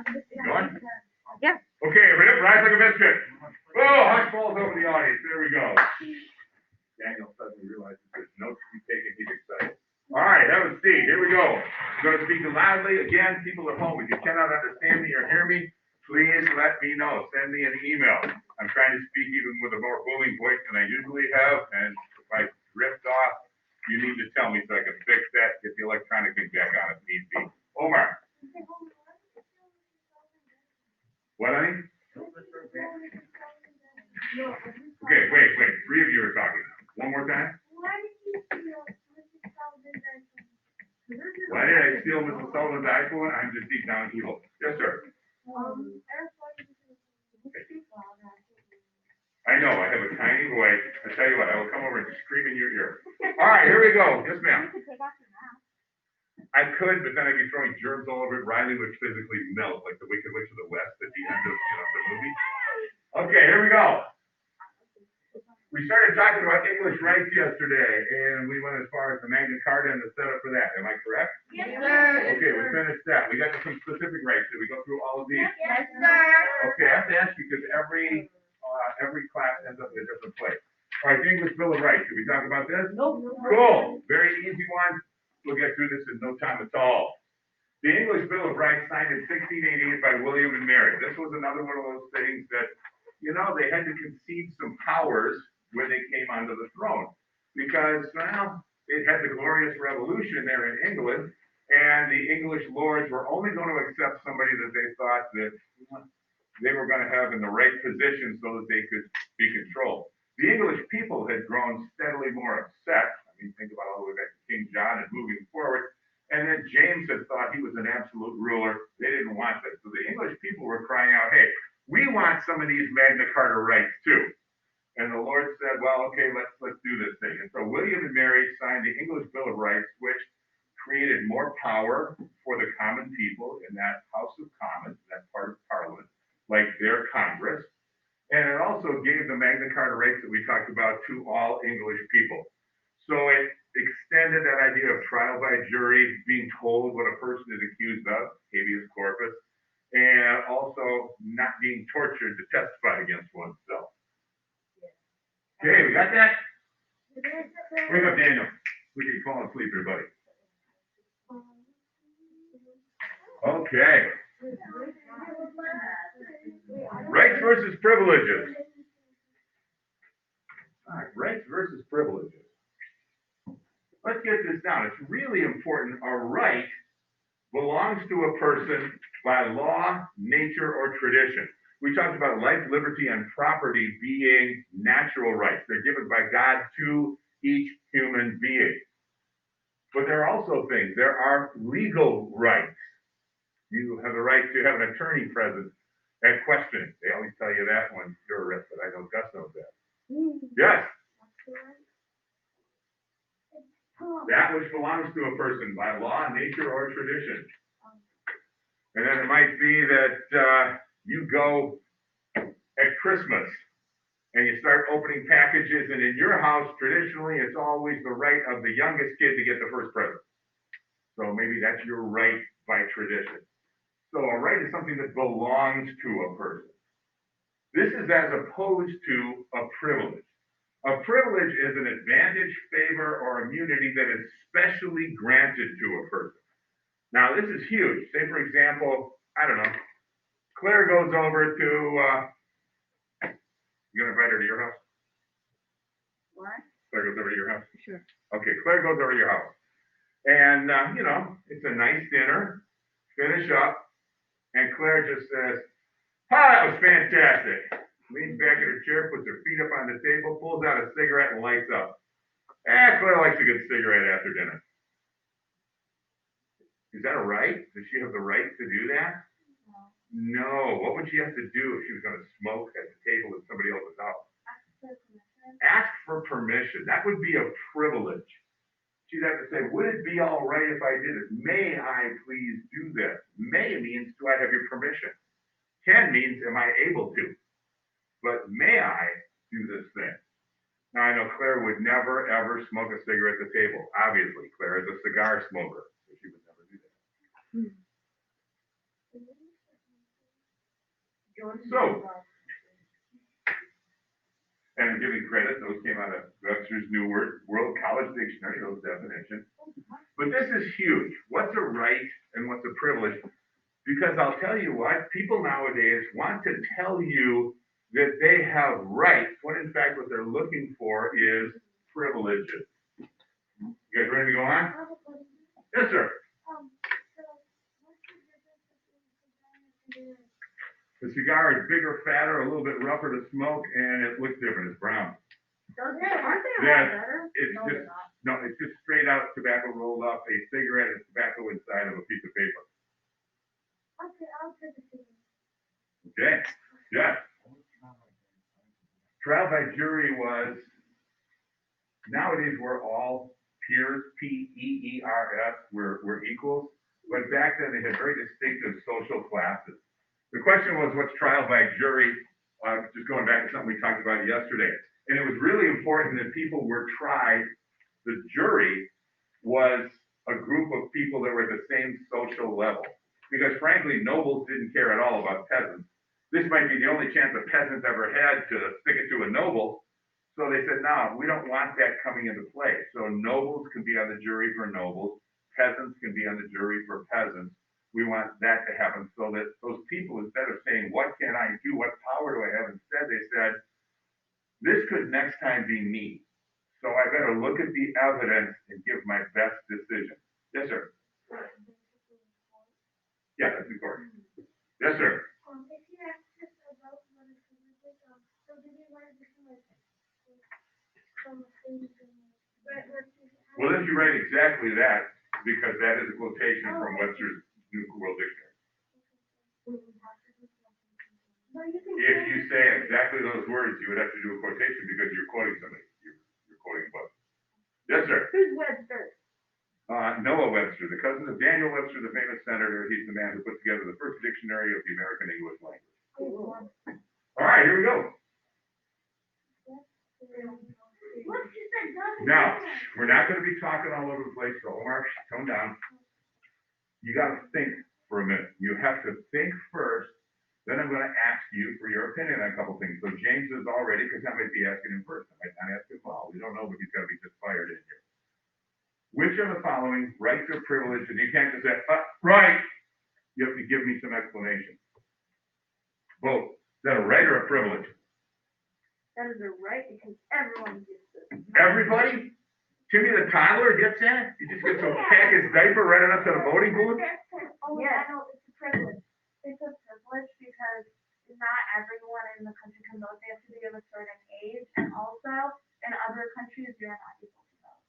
Going? Yeah. Okay, rise like a biscuit. Oh, hush falls over the audience. There we go. Daniel suddenly realizes there's notes to be taken. He's excited. All right, that was Steve. Here we go. I'm going to speak loudly. Again, people at home, if you cannot understand me or hear me, please let me know. Send me an email. I'm trying to speak even with a more booming voice than I usually have, and if I drift off, you need to tell me so I can fix that, get the electronic thing back on if need be. Omar. What, honey? Okay, wait. 3 of you are talking. One more time. Why did I steal Mrs. Sullivan's iPhone? I'm just deep down evil. Yes, sir. I know, I have a tiny voice. I tell you what, I will come over and scream in your ear. All right, here we go. Yes, ma'am. I could, but then I'd be throwing germs all over it. Riley would physically melt like the Wicked Witch of the West at the end of the movie. Okay, here we go. We started talking about English rights yesterday, and we went as far as the Magna Carta and the setup for that. Am I correct? Yes, sir. Okay, we finished that. We got to some specific rights. Did we go through all of these? Yes, sir. Okay, I have to ask you because every class ends up in a different place. All right, the English Bill of Rights. Did we talk about this? No. Cool. Very easy one. We'll get through this in no time at all. The English Bill of Rights signed in 1688 by William and Mary. This was another one of those things that, they had to concede some powers when they came onto the throne. Because, it had the Glorious Revolution there in England, and the English lords were only going to accept somebody that they thought that they were going to have in the right position so that they could be controlled. The English people had grown steadily more upset. I mean, think about all the way back to King John and moving forward. And then James had thought he was an absolute ruler. They didn't want that. So the English people were crying out, hey, we want some of these Magna Carta rights too. And the Lord said, well, okay, let's do this thing. And so William and Mary signed the English Bill of Rights, which created more power for the common people in that House of Commons, that part of Parliament, like their Congress. And it also gave the Magna Carta rights that we talked about to all English people. So it extended that idea of trial by jury, being told what a person is accused of, habeas corpus, and also not being tortured to testify against oneself. Okay, we got that? Wake up, Daniel. We can fall asleep here, buddy. Okay. Rights versus privileges. All right, rights versus privileges. Let's get this down. It's really important. A right belongs to a person by law, nature, or tradition. We talked about life, liberty, and property being natural rights. They're given by God to each human being. But there are also things. There are legal rights. You have the right to have an attorney present at questioning. They always tell you that when you're arrested. I know Gus knows that. Yes. That which belongs to a person by law, nature, or tradition. And then it might be that you go at Christmas and you start opening packages, and in your house, traditionally, it's always the right of the youngest kid to get the first present. So maybe that's your right by tradition. So a right is something that belongs to a person. This is as opposed to a privilege. A privilege is an advantage, favor, or immunity that is specially granted to a person. Now, this is huge. Say, for example, I don't know, Claire goes over to, you gonna invite her to your house? What? Claire goes over to your house? Sure. Okay, Claire goes over to your house. And, it's a nice dinner, finish up, and Claire just says, that was fantastic. Leans back in her chair, puts her feet up on the table, pulls out a cigarette, and lights up. Claire likes a good cigarette after dinner. Is that a right? Does she have the right to do that? No. What would she have to do if she was going to smoke at the table in somebody else's house? Ask for permission. That would be a privilege. She'd have to say, would it be all right if I did it? May I please do this? May means, do I have your permission? Can means, am I able to? But may I do this thing? Now, I know Claire would never, ever smoke a cigarette at the table. Obviously, Claire is a cigar smoker, so she would never do that. So, and giving credit, those came out of Webster's New World College Dictionary, those definitions. But this is huge. What's a right and what's a privilege? Because I'll tell you what, people nowadays want to tell you that they have rights, when in fact what they're looking for is privileges. You guys ready to go on? Yes, sir. The cigar is bigger, fatter, a little bit rougher to smoke, and it looks different. It's brown. Aren't they a lot Yeah, better? it's No, just they're not. no, it's just straight out tobacco rolled up. A cigarette is tobacco inside of a piece of paper. Okay, I'll take a cigarette. Okay. Yeah. Trial by jury was nowadays we're all peers, P-E-E-R-S, we're equals. But back then they had very distinctive social classes. The question was, what's trial by jury? Just going back to something we talked about yesterday. And it was really important that people were tried. The jury was a group of people that were at the same social level. Because frankly, nobles didn't care at all about peasants. This might be the only chance a peasant ever had to stick it to a noble. So they said, no, we don't want that coming into play. So nobles can be on the jury for nobles. Peasants can be on the jury for peasants. We want that to happen so that those people, instead of saying, what can I do? What power do I have? Instead, they said, this could next time be me. So I better look at the evidence and give my best decision. Yes, sir. Yeah, that's important. Yes, sir. If you ask us about what is privilege, so did you write different from things Well, if you write exactly that, because that is a quotation from Webster's New World Dictionary. If you say exactly those words, you would have to do a quotation because you're quoting somebody. You're quoting a book. Yes, sir. Who's Webster? Noah Webster, the cousin of Daniel Webster, the famous senator. He's the man who put together the first dictionary of the American English language. All right, here we go. Now, we're not going to be talking all over the place, so Omar, tone down. You got to think for a minute. You have to think first. Then I'm going to ask you for your opinion on a couple things. So James is all ready because I might be asking him first. I might not ask him all. We don't know, but he's got to be just fired in here. Which of the following rights or privileges, and you can't just say, right. You have to give me some explanation. Both. Is that a right or a privilege? That is a right because everyone gets it. Everybody? Timmy the toddler gets that? He just gets to pack his diaper right on up to the voting booth? Oh, yeah, no, it's a privilege. It's a privilege because not everyone in the country can vote. They have to be of a certain age, and also in other countries, you're not able to vote.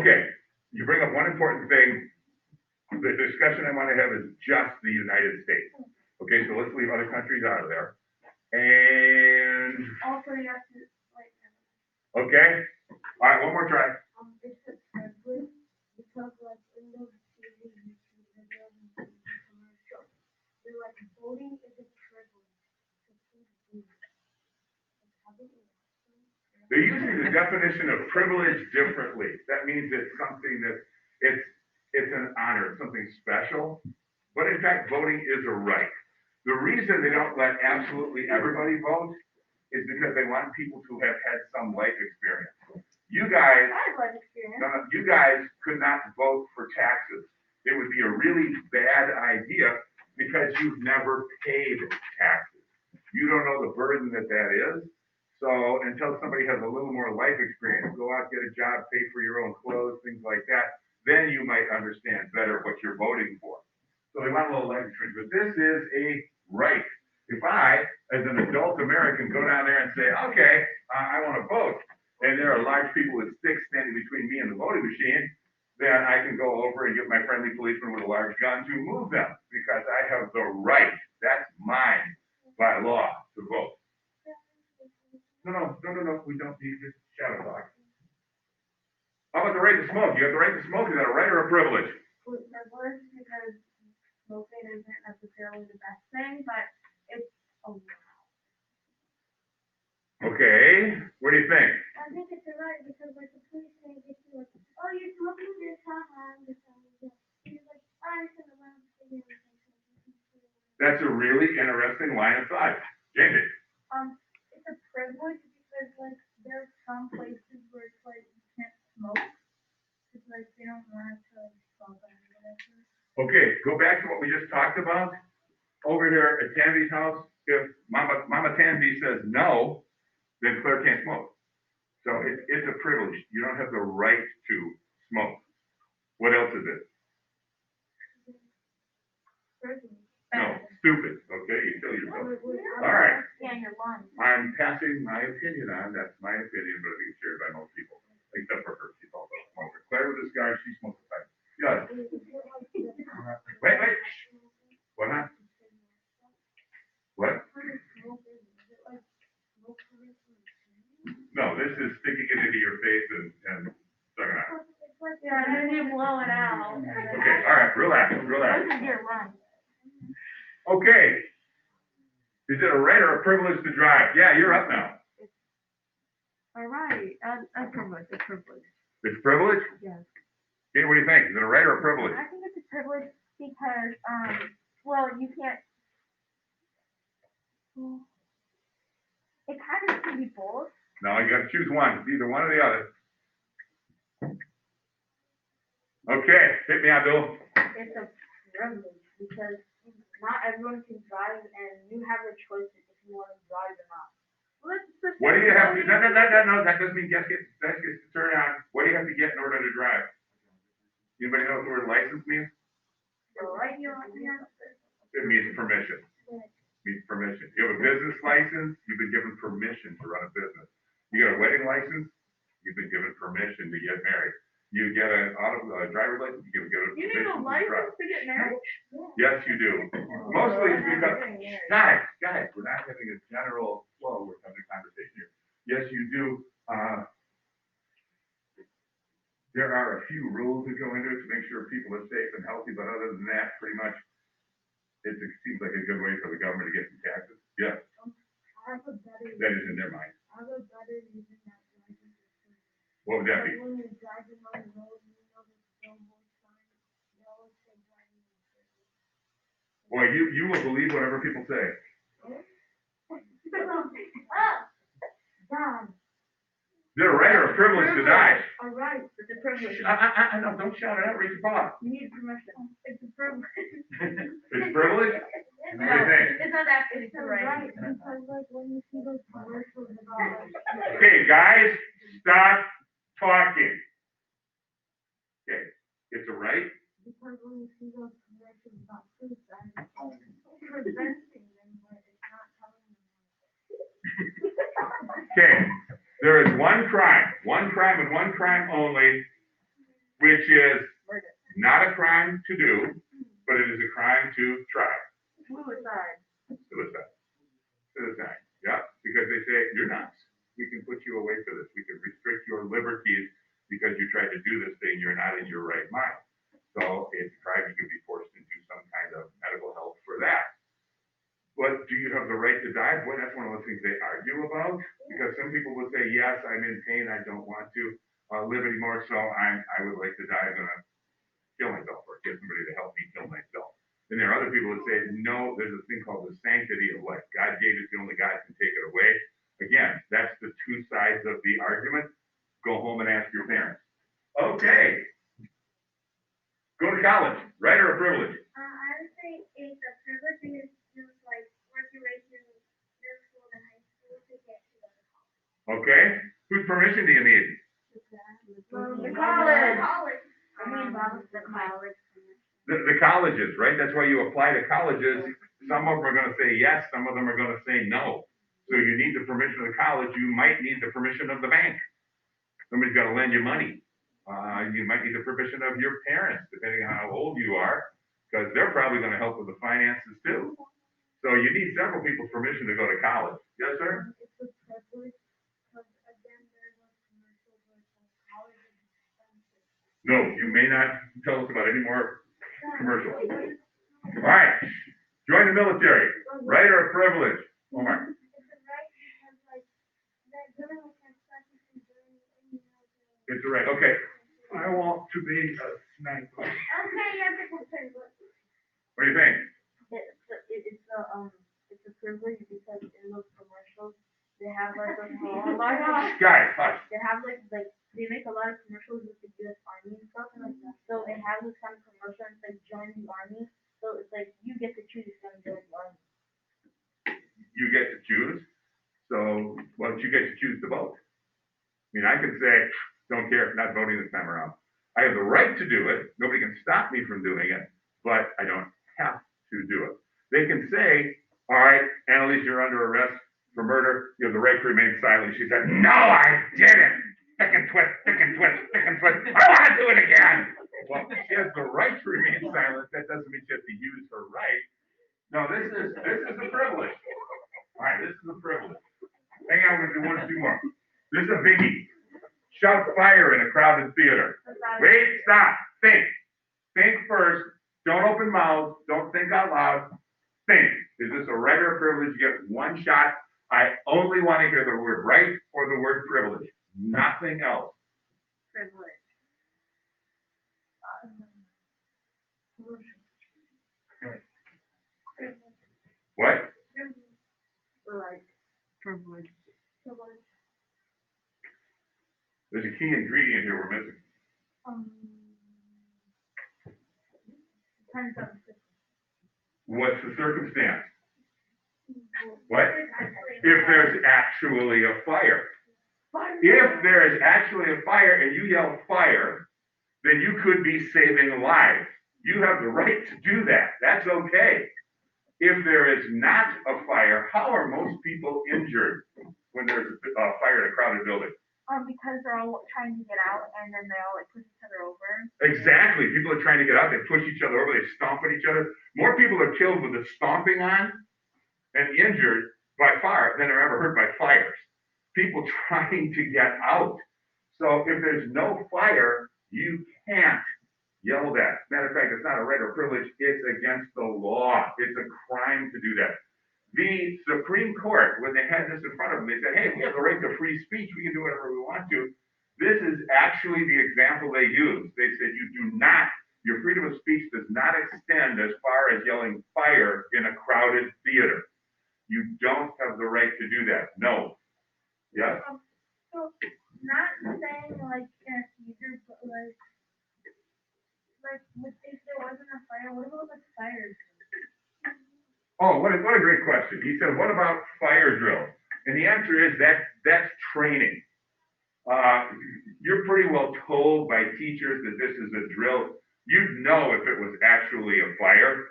Okay, you bring up one important thing. The discussion I want to have is just the United States. Okay, so let's leave other countries out of there. And, Also, you have to, like, okay, all right, one more try. it's a privilege because, like, in the TV, commercial, they're like, voting is a privilege. They're using the definition of privilege differently. That means it's something that, it's an honor, it's something special. But in fact, voting is a right. The reason they don't let absolutely everybody vote is because they want people to have had some life experience. You guys, I have life experience. you guys could not vote for taxes. It would be a really bad idea because you've never paid taxes. You don't know the burden that is. So until somebody has a little more life experience, go out, get a job, pay for your own clothes, things like that, then you might understand better what you're voting for. So they want a little life experience, but this is a right. If I, as an adult American, go down there and say, okay, I want to vote, and there are large people with sticks standing between me and the voting machine, then I can go over and get my friendly policeman with a large gun to move them, because I have the right, that's mine, by law, to vote. No, we don't need this shadow box. How about the right to smoke? You have the right to smoke, is that a right or a privilege? Privilege because smoking isn't necessarily the best thing, but it's allowed. Okay, what do you think? I think it's a right because like the police can't get you like, oh, you're smoking this, haha, this, you're like, I should allow the That's a really interesting line of thought. Jamie? It's a privilege because like there's some places where it's like you can't smoke. It's like they don't want to like smoke or whatever. Okay, go back to what we just talked about. Over here at Tanvy's house, if Mama Tanvy says no, then Claire can't smoke. So it's a privilege. You don't have the right to smoke. What else is it? No, stupid. Okay, you tell yourself. All right. Yeah, your lungs. I'm passing my opinion on. That's my opinion, but I think it's shared by most people, except for her. She's also a smoker. Claire with this guy, she smokes a pipe. Yeah. Wait. What happened? What? No, this is sticking it into your face and sucking out. Yeah, and then you blow it out. Okay, all right, relax. Those are your lungs. Okay. Is it a right or a privilege to drive? Yeah, you're up now. All right, a privilege. It's privilege? Yes. Okay, what do you think? Is it a right or a privilege? I think it's a privilege because, well, you can't. It kind of can be both. No, you got to choose one. It's either one or the other. Okay, hit me, Abdul. It's a privilege because not everyone can drive, and you have a choice if you want to drive or not. What do you have to? No. That doesn't mean that gets to turn on. What do you have to get in order to drive? Anybody know what the word license means? It means permission. You have a business license, you've been given permission to run a business. You got a wedding license, you've been given permission to get married. You get a driver's license, you've been given permission to drive. You need a license to get married? Yes, you do. Mostly it's because, guys, we're not having a general flow, we're having a conversation here. Yes, you do. There are a few rules that go into it to make sure people are safe and healthy, but other than that, pretty much, it seems like a good way for the government to get some taxes. Yes. That is in their mind. What would that be? Boy, you will believe whatever people say. Is it a right or a privilege to die? A right, it's a privilege. No, don't shout it out, raise your paw. You need permission. It's a privilege. It's privilege? What do you think? It's not actually it's right. Because like when you see those commercials about like. Okay, guys, stop talking. Okay, it's a right? Because when you see those commercials about suicide, it's preventing them, but it's not telling them. Okay, there is one crime and one crime only, which is not a crime to do, but it is a crime to try. Suicide. Yeah, because they say, you're nuts. We can put you away for this. We can restrict your liberties because you tried to do this thing. You're not in your right mind. So if you try, you can be forced into some kind of medical help for that. But do you have the right to die? Boy, that's one of those things they argue about. Because some people will say, yes, I'm in pain. I don't want to live anymore. So I would like to die. I'm going to kill myself or get somebody to help me kill myself. And there are other people that say, no, there's a thing called the sanctity of life. God gave it, the only God can take it away. Again, that's the two sides of the argument. Go home and ask your parents. Okay. Go to college, right or a privilege? I would say it's a privilege because you like work your way through middle school and high school to get to the college. Okay. Whose permission do you need? The college. The college. The colleges, right? That's why you apply to colleges. Some of them are going to say yes, some of them are going to say no. So you need the permission of the college. You might need the permission of the bank. Somebody's got to lend you money. You might need the permission of your parents, depending on how old you are, because they're probably going to help with the finances too. So you need several people's permission to go to college. Yes, sir? It's a privilege because again, there's a commercial where college is expensive. No, you may not tell us about any more commercials. All right. Join the military. Right or a privilege? Omar. It's a right because like that government can expect you from doing any military. It's a right. Okay. I want to be a sniper. Okay, yeah, it's a privilege. What do you think? It's it's a privilege because in those commercials, they have like a lot of, Guys, hush. they have like, they make a lot of commercials with the US Army and stuff, so they have this kind of commercial, it's like join the army, so it's like, you get to choose if you want to join the army. You get to choose. So why don't you get to choose to vote? I mean, I can say, don't care if not voting this time around. I have the right to do it. Nobody can stop me from doing it, but I don't have to do it. They can say, all right, Annalise, you're under arrest for murder. You have the right to remain silent. She said, no, I didn't. Thick and twist, thick and twist, thick and twist. I want to do it again. Well, she has the right to remain silent. That doesn't mean she has to use her right. No, this is a privilege. All right, this is a privilege. Hang on, we're gonna do one or two more. This is a biggie. Shout fire in a crowded theater. Wait, stop, think. Think first. Don't open mouths. Don't think out loud. Think. Is this a right or a privilege? You get one shot. I only want to hear the word right or the word privilege. Nothing else. Privilege. What? Like, privilege. Privilege. There's a key ingredient here we're missing. Turns out. What's the circumstance? What? If there's actually a fire. If there is actually a fire and you yell fire, then you could be saving lives. You have the right to do that. That's okay. If there is not a fire, how are most people injured when there's a fire in a crowded building? Because they're all trying to get out and then they all like push each other over. Exactly. People are trying to get out. They push each other over. They stomp at each other. More people are killed with the stomping on and injured by fire than are ever hurt by fires. People trying to get out. So if there's no fire, you can't yell that. Matter of fact, it's not a right or privilege. It's against the law. It's a crime to do that. The Supreme Court, when they had this in front of them, they said, hey, we have the right to free speech. We can do whatever we want to. This is actually the example they used. They said your freedom of speech does not extend as far as yelling fire in a crowded theater. You don't have the right to do that. No. Yes? So, not saying like can't either, but like if there wasn't a fire, what about like fire? Oh, what a great question. He said, what about fire drill? And the answer is that's training. You're pretty well told by teachers that this is a drill. You'd know if it was actually a fire.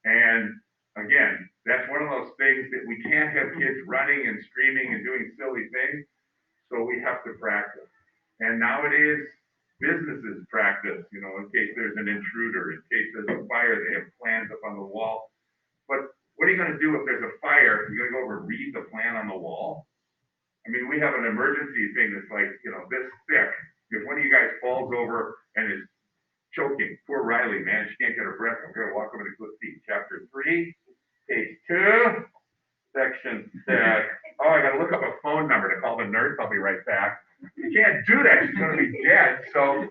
And again, that's one of those things that we can't have kids running and screaming and doing silly things. So we have to practice. And nowadays, businesses practice, in case there's an intruder, in case there's a fire, they have plans up on the wall. But what are you going to do if there's a fire? You're going to go over and read the plan on the wall? I mean, we have an emergency thing that's like, this thick. If one of you guys falls over and is choking, poor Riley, man, she can't get her breath. I'm going to walk over to chapter 3, page 2, section 6. Oh, I got to look up a phone number to call the nurse. I'll be right back. You can't do that. She's going to be dead. So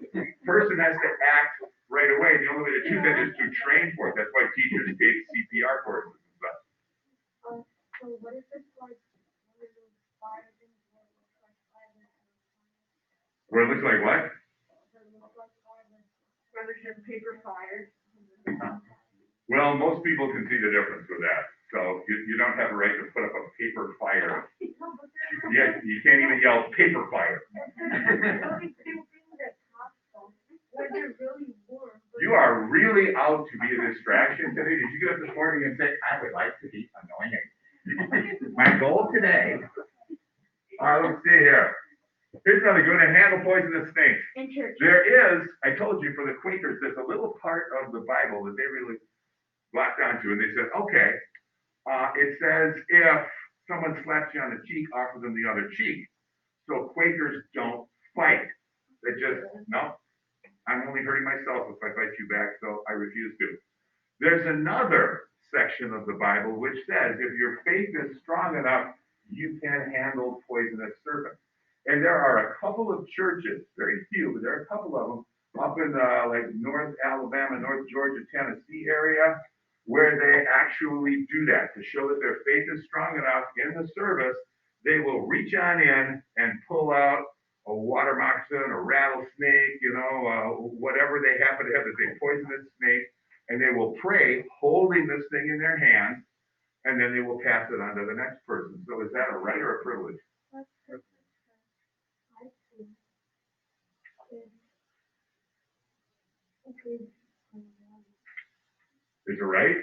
person has to act right away. The only way to do that is to train for it. That's why teachers take CPR courses and stuff. So what if it's like one of those fire things Where it looks like what? Brothership paper fire. Well, most people can see the difference with that. So you don't have a right to put up a paper fire. Yeah, you can't even yell paper fire. You are really out to be a distraction today. Did you get up this morning and say, I would like to be annoying? My goal today. All right, let's see here. Here's another good one. Handle poisonous snakes. In church. There is, I told you, for the Quakers, there's a little part of the Bible that they really locked onto, and they said, okay, it says if someone slaps you on the cheek, offer them the other cheek. So Quakers don't fight. They just, no, I'm only hurting myself if I fight you back, so I refuse to. There's another section of the Bible which says if your faith is strong enough, you can handle poisonous serpents. And there are a couple of churches, very few, but there are a couple of them, up in like North Alabama, North Georgia, Tennessee area, where they actually do that to show that their faith is strong enough in the service. They will reach on in and pull out a water moccasin, a rattlesnake, whatever they happen to have, that they poisonous snake, and they will pray holding this thing in their hand, and then they will pass it on to the next person. So is that a right or a privilege? That's perfect. I see. Okay. Is it right?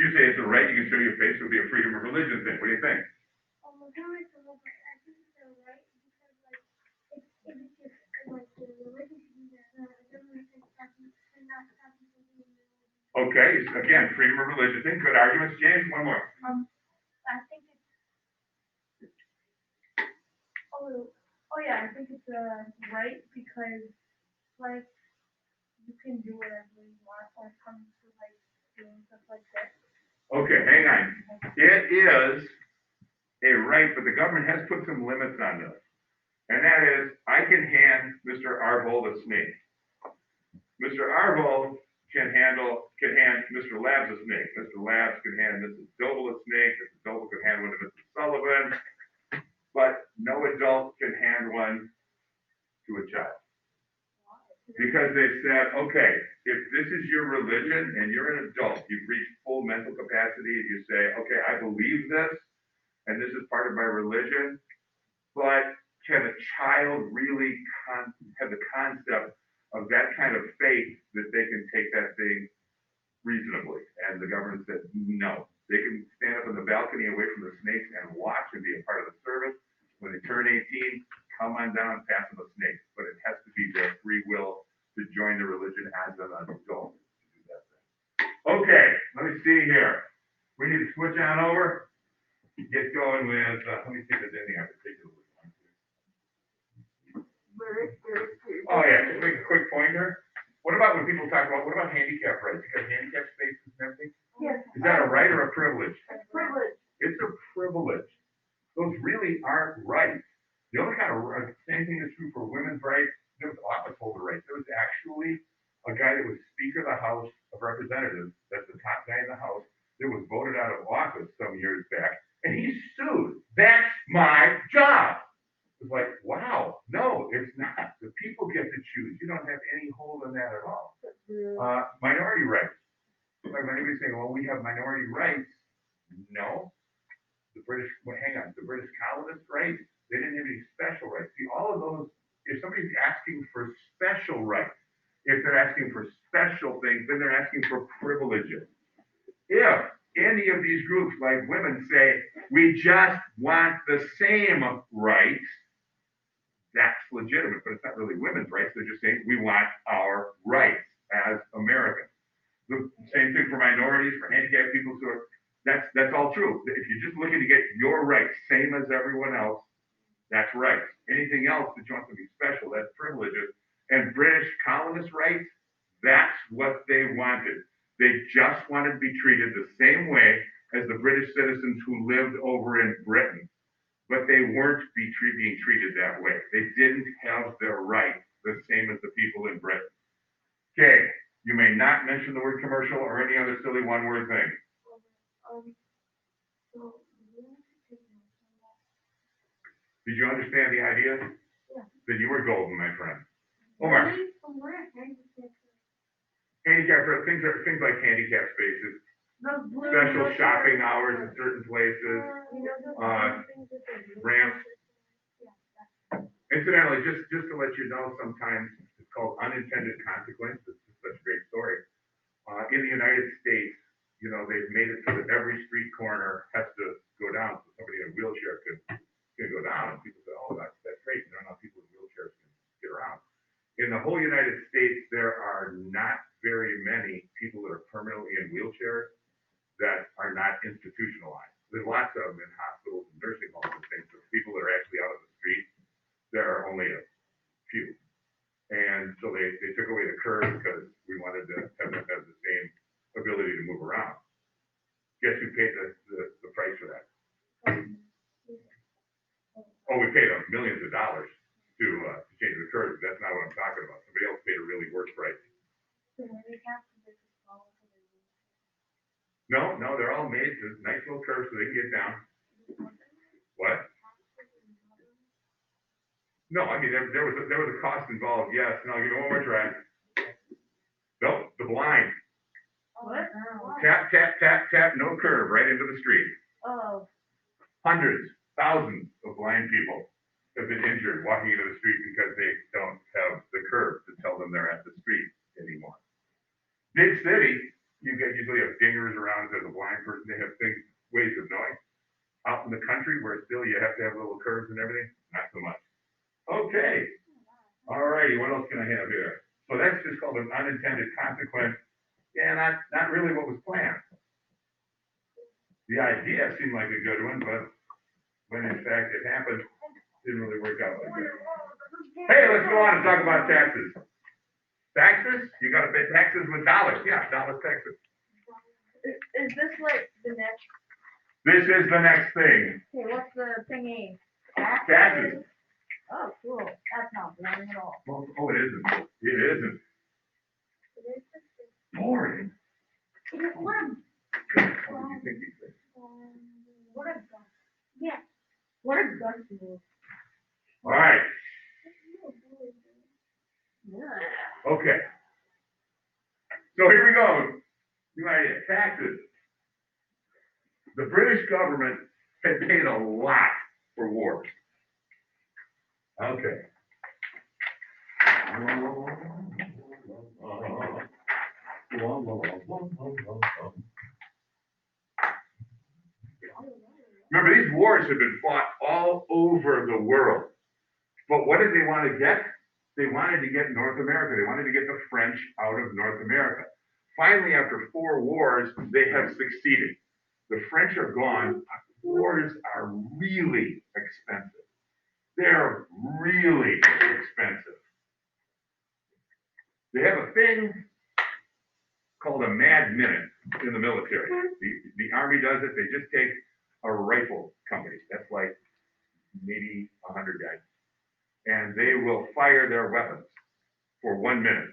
You say it's a right, you can show your face, it would be a freedom of religion thing. What do you think? I think it's alright because like it's just like the religion the government cannot stop people being religious. Okay, again, freedom of religion thing, good arguments. James, one more. I think it's I think it's right because like you can do whatever you want when it comes to like doing stuff like this. Okay, hang on. It is a right, but the government has put some limits on this. And that is, I can hand Mr. Arvold a snake. Mr. Arvold can hand Mr. Labs a snake. Mr. Labs can hand Mrs. Doble a snake. Mrs. Doble can hand one to Mrs. Sullivan. But no adult can hand one to a child. Because they've said, okay, if this is your religion and you're an adult, you've reached full mental capacity, and you say, okay, I believe this, and this is part of my religion, but can a child really have the concept of that kind of faith that they can take that thing reasonably? And the government said, no. They can stand up on the balcony away from the snakes and watch and be a part of the service. When they turn 18, come on down, pass them a snake. But it has to be their free will to join the religion as an adult to do that thing. Okay, let me see here. We need to switch on over. Get going with, let me see if there's anything I particularly want to. Oh yeah, just make a quick pointer. What about when people talk about, what about handicap rights? You got handicap spaces and everything? Yes. Is that a right or a privilege? It's privilege. It's a privilege. Those really aren't rights. The only kind of same thing is true for women's rights. There was office holder rights. There was actually a guy that was Speaker of the House of Representatives, that's the top guy in the House, that was voted out of office some years back, and he sued. That's my job. It's like, wow, no, it's not. The people get to choose. You don't have any hold on that at all. Minority rights. Like anybody's saying, well, we have minority rights. No. The British, well, hang on, the British colonist rights, they didn't have any special rights. See, all of those, if somebody's asking for special rights, if they're asking for special things, then they're asking for privileges. If any of these groups, like women, say, we just want the same rights, that's legitimate, but it's not really women's rights. They're just saying, we want our rights as Americans. The same thing for minorities, for handicapped people, so that's all true. If you're just looking to get your rights, same as everyone else, that's right. Anything else that you want to be special, that's privileges. And British colonist rights, that's what they wanted. They just wanted to be treated the same way as the British citizens who lived over in Britain. But they weren't being treated that way. They didn't have their rights the same as the people in Britain. Okay, you may not mention the word commercial or any other silly one-word thing. Did you understand the idea? Yeah. Then you were golden, my friend. Omar. Handicap, things like handicap spaces, special shopping hours in certain places, ramps. Incidentally, just to let you know, sometimes it's called unintended consequence. It's just such a great story. In the United States, they've made it so that every street corner has to go down so somebody in a wheelchair can go down. And people say, oh, that's great. Now people in wheelchairs can get around. In the whole United States, there are not very many people that are permanently in wheelchairs that are not institutionalized. There's lots of them in hospitals and nursing homes and things, but people that are actually out on the street, there are only a few. And so they took away the curve because we wanted to have them have the same ability to move around. Guess who paid the price for that? Oh, we paid them millions of dollars. to change the curves. That's not what I'm talking about. Somebody else paid a really worse price. So maybe have to just follow the No, no, they're all made to nice little curves so they can get down. What? No, I mean there was a cost involved. Yes. No, give me one more try. Nope, the blind. What? Tap, tap, tap, tap, no curve, right into the street. Oh. Hundreds, thousands of blind people have been injured walking into the street because they don't have the curve to tell them they're at the street anymore. Big city, you usually have dingers around if there's a blind person. They have things, ways of knowing. Out in the country where still you have to have little curves and everything, not so much. Okay. All righty, what else can I have here? So that's just called an unintended consequence. Yeah, not really what was planned. The idea seemed like a good one, but when in fact it happened, it didn't really work out like that. Hey, let's go on and talk about taxes. Taxes? You gotta pay taxes with dollars. Yeah, dollars taxes. Is this like the next? This is the next thing. Okay, what's the thingy? Taxes. Oh, cool. That's not boring at all. Well, oh, it isn't. It isn't. Boring. What a What do you think these things? what a gun. Yeah. What a gun to move. All right. Yeah. Okay. So here we go. New idea. Taxes. The British government had paid a lot for wars. Okay. Remember, these wars have been fought all over the world. But what did they want to get? They wanted to get North America. They wanted to get the French out of North America. Finally, after 4 wars, they have succeeded. The French are gone. Wars are really expensive. They're really expensive. They have a thing called a mad minute in the military. The Army does it. They just take a rifle company. That's like maybe 100 guys. And they will fire their weapons for 1 minute.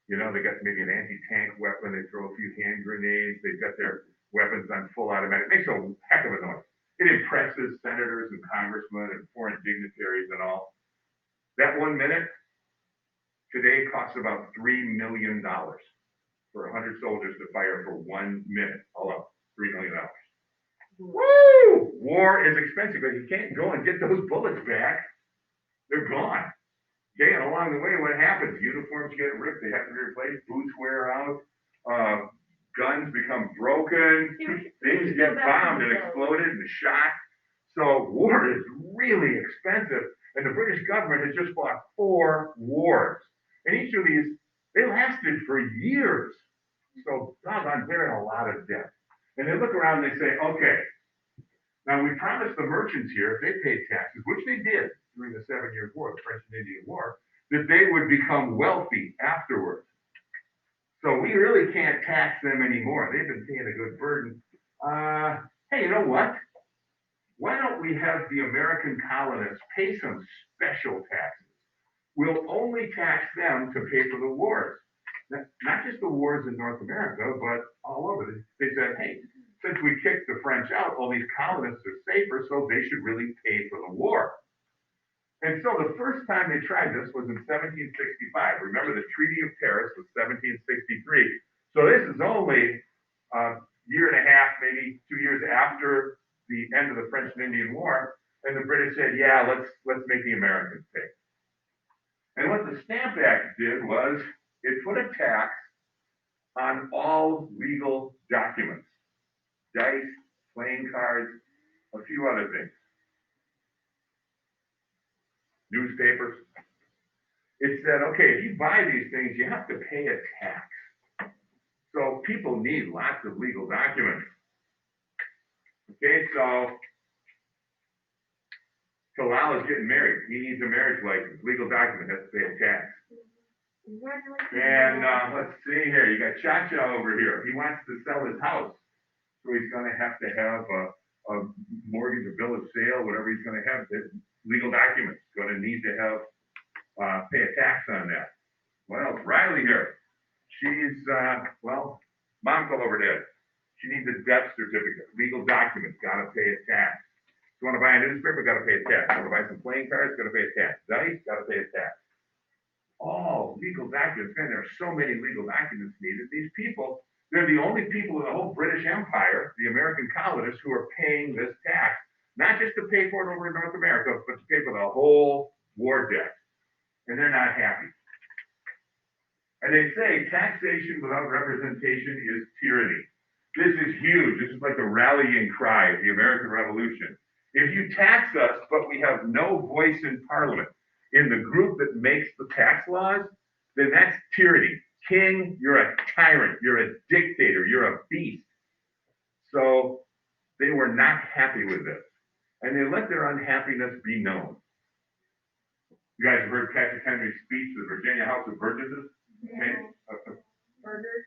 You know, they got maybe an anti-tank weapon. They throw a few hand grenades. They've got their weapons on full automatic. It makes a heck of a noise. It impresses senators and congressmen and foreign dignitaries and all. That 1 minute today costs about $3 million for 100 soldiers to fire for 1 minute. All up, $3 million. Woo! War is expensive, but you can't go and get those bullets back. They're gone. Okay, and along the way, what happens? Uniforms get ripped, they have to be replaced, boots wear out, guns become broken, things get bombed and exploded and shot. So war is really expensive, and the British government has just fought 4 wars. And each of these, they lasted for years. So doggone, they're in a lot of debt. And they look around and they say, okay, now we promised the merchants here, if they paid taxes, which they did during the 7 Years' War, the French and Indian War, that they would become wealthy afterwards. So we really can't tax them anymore. They've been paying a good burden. Hey, you know what? Why don't we have the American colonists pay some special taxes? We'll only tax them to pay for the wars. Not just the wars in North America, but all over. They said, hey, since we kicked the French out, all these colonists are safer, so they should really pay for the war. And so the first time they tried this was in 1765. Remember, the Treaty of Paris was 1763. So this is only a year and a half, maybe 2 years after the end of the French and Indian War. And the British said, yeah, let's make the Americans pay. And what the Stamp Act did was it put a tax on all legal documents, dice, playing cards, a few other things. Newspapers. It said, okay, if you buy these things, you have to pay a tax. So people need lots of legal documents. Okay, so Talal is getting married. He needs a marriage license, legal document, has to pay a tax. And let's see here, you got Cha-Cha over here. He wants to sell his house. So he's going to have a mortgage, a bill of sale, whatever he's going to have. legal documents, gonna need to have, pay a tax on that. What else? Riley here. She's, well, mom's all over dead. She needs a death certificate, legal documents, gotta pay a tax. If you wanna buy a newspaper, gotta pay a tax. Wanna buy some playing cards, gotta pay a tax. Dice, gotta pay a tax. All legal documents, man, there are so many legal documents needed. These people, they're the only people in the whole British Empire, the American colonists, who are paying this tax, not just to pay for it over in North America, but to pay for the whole war debt. And they're not happy. And they say taxation without representation is tyranny. This is huge. This is like the rallying cry of the American Revolution. If you tax us, but we have no voice in Parliament, in the group that makes the tax laws, then that's tyranny. King, you're a tyrant, you're a dictator, you're a beast. So they were not happy with this. And they let their unhappiness be known. You guys have heard Patrick Henry's speech to the Virginia House of Burgesses? Burgers.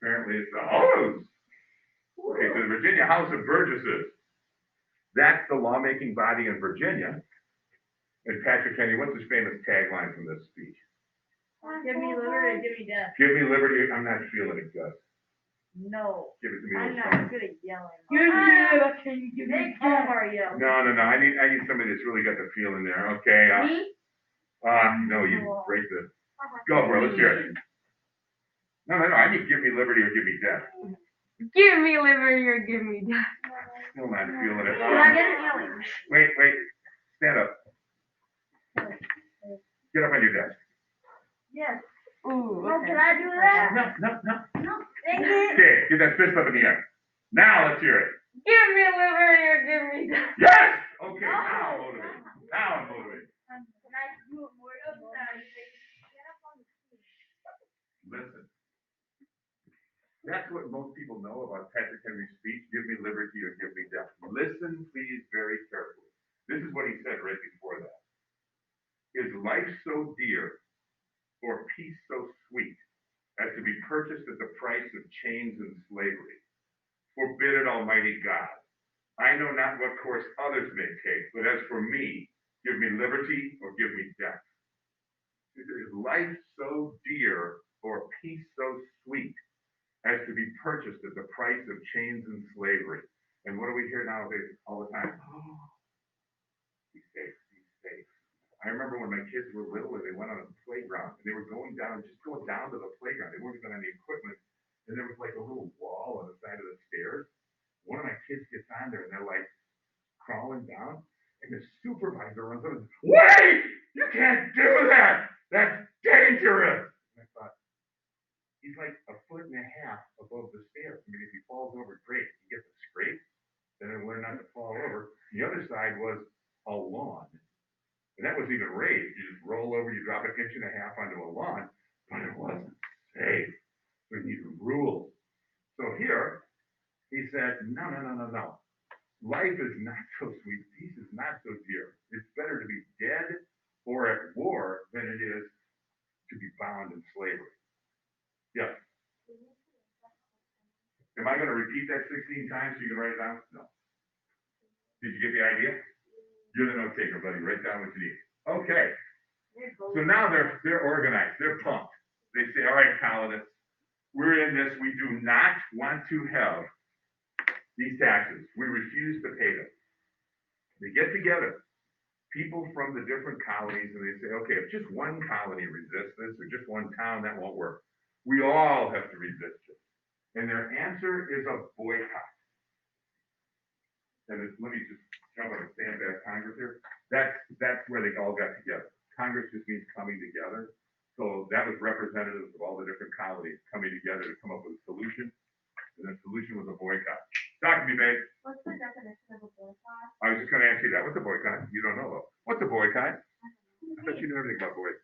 Apparently it's the House. Okay, so the Virginia House of Burgesses. That's the lawmaking body in Virginia. And Patrick Henry, what's his famous tagline from this speech? Give me liberty, give me death. Give me liberty. I'm not feeling it, Gus. No. Give it to me. I'm not good at yelling. Give me liberty, give me Make Omar yell. No. I need somebody that's really got the feeling there. Okay. Me? No, you break the. Go, bro. Let's hear it. No. I need give me liberty or give me death. Give me liberty or give me death. Still not feeling it. Can I get it yelling? Wait. Stand up. Get up on your desk. Yes. Ooh, Well, okay. can I do that? No. No. Dang it. Okay, get that fist up in the air. Now let's hear it. Give me liberty or give me death. Yes! Okay, now I'm motivated. Now I'm motivated. Can I do it more? Get up on the seat. Listen. That's what most people know about Patrick Henry's speech, give me liberty or give me death. Listen, please, very carefully. This is what he said right before that. Is life so dear, or peace so sweet, as to be purchased at the price of chains and slavery? Forbid it, Almighty God. I know not what course others may take, but as for me, give me liberty or give me death. Is life so dear, or peace so sweet, as to be purchased at the price of chains and slavery? And what do we hear nowadays all the time? Oh, be safe, be safe. I remember when my kids were little and they went on a playground and they were going down to the playground. They weren't even on any equipment. And there was like a little wall on the side of the stairs. One of my kids gets on there and they're like crawling down. And the supervisor runs up and says, "Wait! You can't do that! That's dangerous!" And I thought, he's like 1.5 feet above the stairs. I mean, if he falls over, great. He gets a scrape, then he'll learn not to fall over. The other side was a lawn. And that was even raised. You just roll over, you drop 1.5 inches onto a lawn, but it wasn't safe. We need rules. So here, he said, no. Life is not so sweet. Peace is not so dear. It's better to be dead or at war than it is to be bound in slavery. Yes. Am I going to repeat that 16 times so you can write it down? No. Did you get the idea? You're the note taker, buddy. Write down what you need. Okay. So now they're organized. They're pumped. They say, all right, colonists, we're in this. We do not want to have these taxes. We refuse to pay them. They get together, people from the different colonies, and they say, okay, if just one colony resists this, or just one town, that won't work. We all have to resist it. And their answer is a boycott. And let me just jump on and stand back Congress here. That's where they all got together. Congress just means coming together. So that was representatives of all the different colonies coming together to come up with a solution. And the solution was a boycott. Talk to me, babe. What's the definition of a boycott? I was just going to ask you that. What's a boycott? You don't know though. What's a boycott? I thought you knew everything about boys.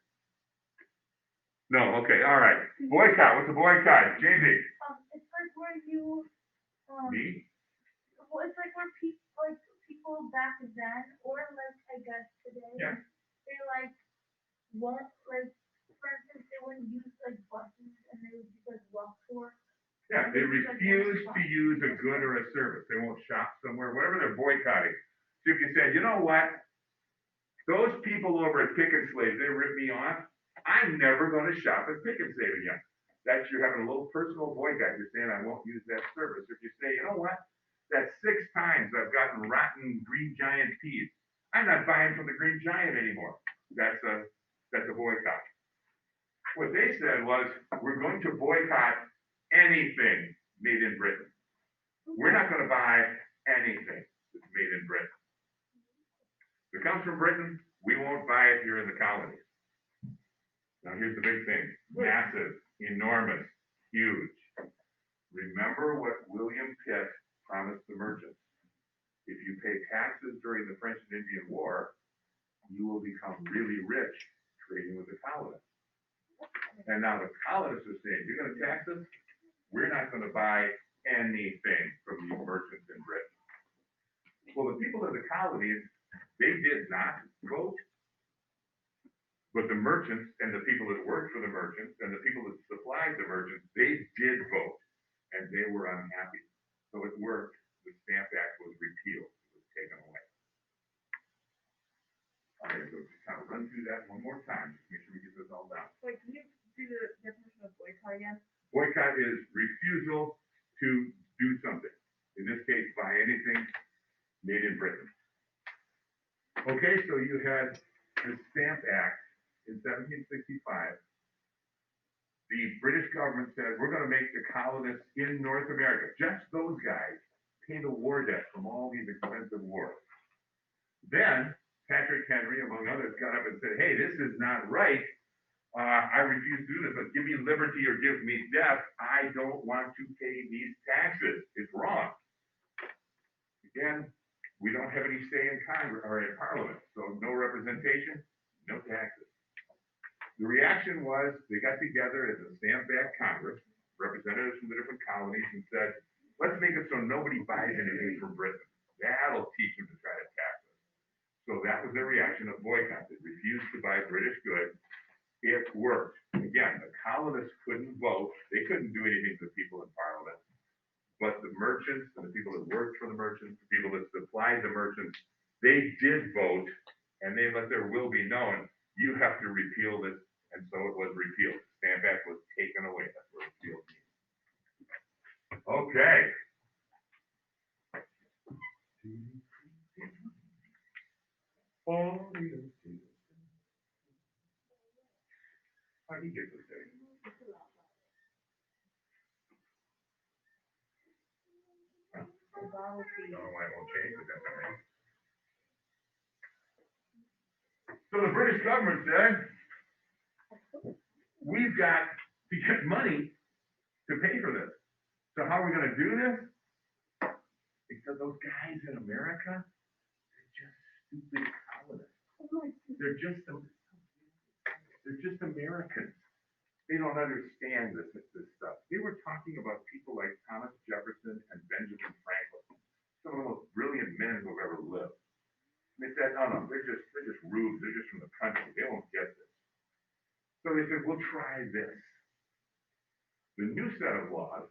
No, okay, all right. Boycott. What's a boycott? JB. It's like where you, Me? well, it's like where people back then, or like I guess today, Yeah. they like won't like, for instance, they wouldn't use like buses and they would use like walk tours. Yeah, they refuse to use a good or a service. They won't shop somewhere, whatever they're boycotting. So if you said, you know what? Those people over at Pick and Slave, they rip me off. I'm never going to shop at Pick and Slave again. That's you're having a little personal boycott. You're saying I won't use that service. If you say, you know what, that's 6 times I've gotten rotten Green Giant peas. I'm not buying from the Green Giant anymore. That's a boycott. What they said was, we're going to boycott anything made in Britain. We're not going to buy anything that's made in Britain. If it comes from Britain, we won't buy it here in the colonies. Now here's the big thing. Massive, enormous, huge. Remember what William Pitt promised the merchants. If you pay taxes during the French and Indian War, you will become really rich trading with the colonists. And now the colonists are saying, you're going to tax us? We're not going to buy anything from these merchants in Britain. Well, the people of the colonies, they did not vote. But the merchants and the people that worked for the merchants and the people that supplied the merchants, they did vote. And they were unhappy. So it worked. The Stamp Act was repealed. It was taken away. All right, so just kind of run through that one more time. Just make sure we get this all down. Wait, can you do the definition of boycott again? Boycott is refusal to do something. In this case, buy anything made in Britain. Okay, so you had the Stamp Act in 1765. The British government said, we're going to make the colonists in North America, just those guys, pay the war debt from all these expensive wars. Then Patrick Henry, among others, got up and said, hey, this is not right. I refuse to do this, but give me liberty or give me death. I don't want to pay these taxes. It's wrong. Again, we don't have any say in Congress or in Parliament, so no representation, no taxes. The reaction was they got together as a Stamp Act Congress, representatives from the different colonies, and said, let's make it so nobody buys anything from Britain. That'll teach them to try to tax us. So that was their reaction of boycott. They refused to buy British goods. It worked. Again, the colonists couldn't vote. They couldn't do anything to the people in Parliament. But the merchants and the people that worked for the merchants, the people that supplied the merchants, they did vote, and they let their will be known. You have to repeal this, and so it was repealed. The Stamp Act was taken away. That's what repeal means. Okay. How do you get this thing? I don't know why it won't change, but that's all right. So the British government said, we've got to get money to pay for this. So how are we going to do this? Because those guys in America, they're just stupid colonists. They're just Americans. They don't understand this stuff. They were talking about people like Thomas Jefferson and Benjamin Franklin, some of the most brilliant men who've ever lived. And they said, no, they're just rubes. They're just from the country. They won't get this. So they said, we'll try this. The new set of laws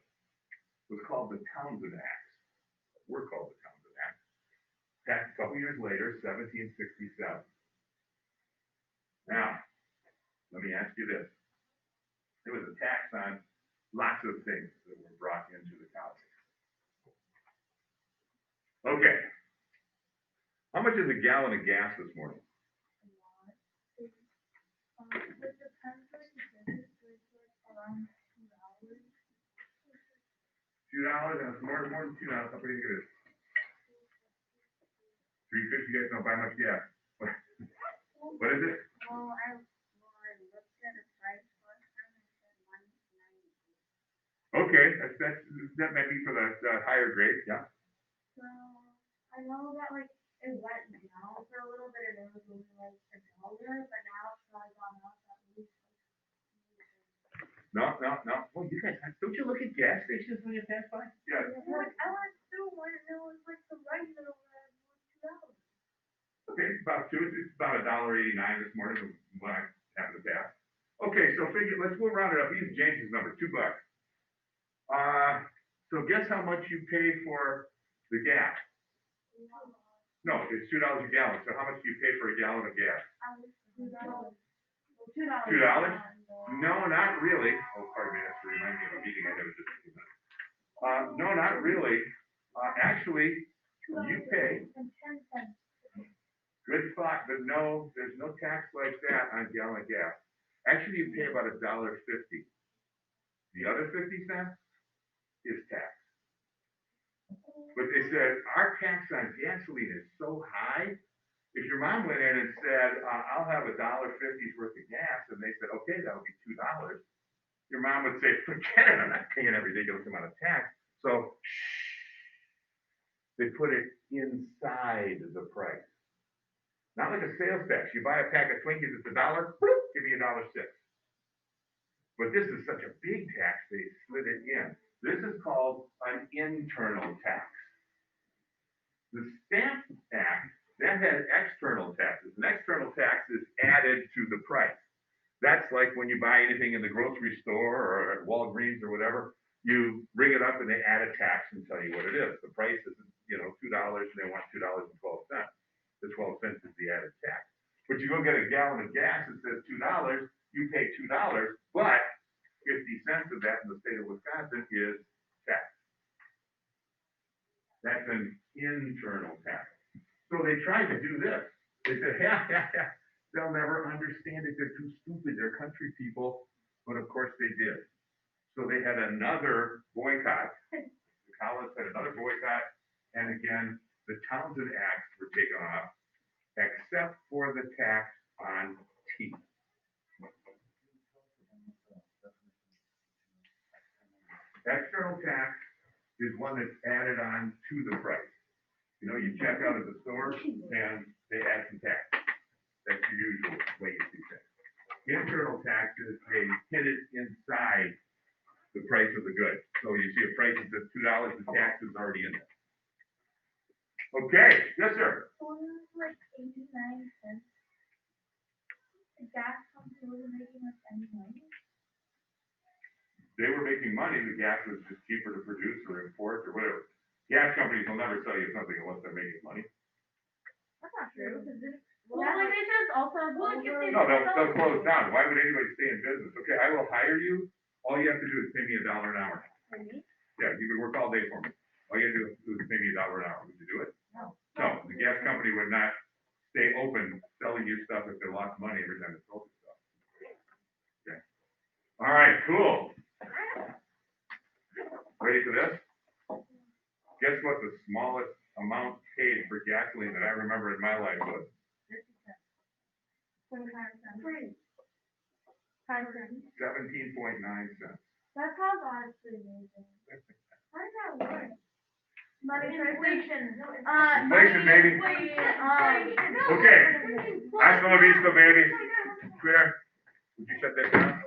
was called the Townshend Acts. Were called the Townshend Acts. Passed a couple years later, 1767. Now, let me ask you this. There was a tax on lots of things that were brought into the colony. Okay. How much is a gallon of gas this morning? $2, and it's more than $2. How pretty good is it? $3.50. You guys don't buy much gas. What is it? Well, I looked at the price last time and it said $1.90. Okay, that might be for the higher grade, yeah. So I know that like it went down for a little bit and it was only like $1, but now it's probably gone up at least. No. Well, you guys, don't you look at gas stations when you pass by? Yeah. Like, I want to want to know it's like the regular $2. Okay, it's about $1.89 this morning when I happened to pass. Okay, so we'll round it up. Use James's number, $2. So guess how much you pay for the gas? No, it's $2 a gallon. So how much do you pay for a gallon of gas? $2. $2? No, not really. Oh, pardon me, that's to remind me of a meeting I had just a few minutes. No, not really. Actually, you pay. $2.10. Good thought, but no, there's no tax like that on a gallon of gas. Actually, you pay about $1.50. The other 50 cents is tax. But they said, our tax on gasoline is so high. If your mom went in and said, I'll have $1.50's worth of gas, and they said, okay, that'll be $2. Your mom would say, forget it, I'm not paying a ridiculous amount of tax. So, they put it inside the price. Not like a sales tax. You buy a pack of Twinkies, it's $1, boop, give me $1.06. But this is such a big tax, they slid it in. This is called an internal tax. The stamp act, that has external taxes. An external tax is added to the price. That's like when you buy anything in the grocery store or at Walgreens or whatever, you bring it up and they add a tax and tell you what it is. The price is, $2 and they want $2.12. The 12 cents is the added tax. But you go get a gallon of gas that says $2, you pay $2, but 50 cents of that in the state of Wisconsin is tax. That's an internal tax. So they tried to do this. They said, they'll never understand it. They're too stupid. They're country people. But of course they did. So they had another boycott. The colonists had another boycott. And again, the Townsend Acts were taken off, except for the tax on tea. External tax is one that's added on to the price. You check out at the store and they add some tax. That's the usual way you see things. Internal tax is they hit it inside the price of the good. So you see a price that says $2, the tax is already in there. Okay, yes, sir. So it was like 89 cents. The gas company wasn't making us any money. They were making money, the gas was just cheaper to produce or import or whatever. Gas companies will never sell you something unless they're making money. That's not true. Well, like they just also look if they No, they'll close down. Why would anybody stay in business? Okay, I will hire you. All you have to do is pay me $1 an hour. Maybe. Yeah, you can work all day for me. All you have to do is pay me $1 an hour. Would you do it? No. No, the gas company would not stay open selling you stuff if they lost money every time they sold you stuff. Okay. All right, cool. Ready for this? Guess what the smallest amount paid for gasoline that I remember in my life was? 50 cents. 25 cents. Free. 5 cents. 17.9 cents. That sounds honestly amazing. How does that work? Money Inflation. Inflation, baby. Okay. Hasta la vista, baby. Clear. Would you shut that down?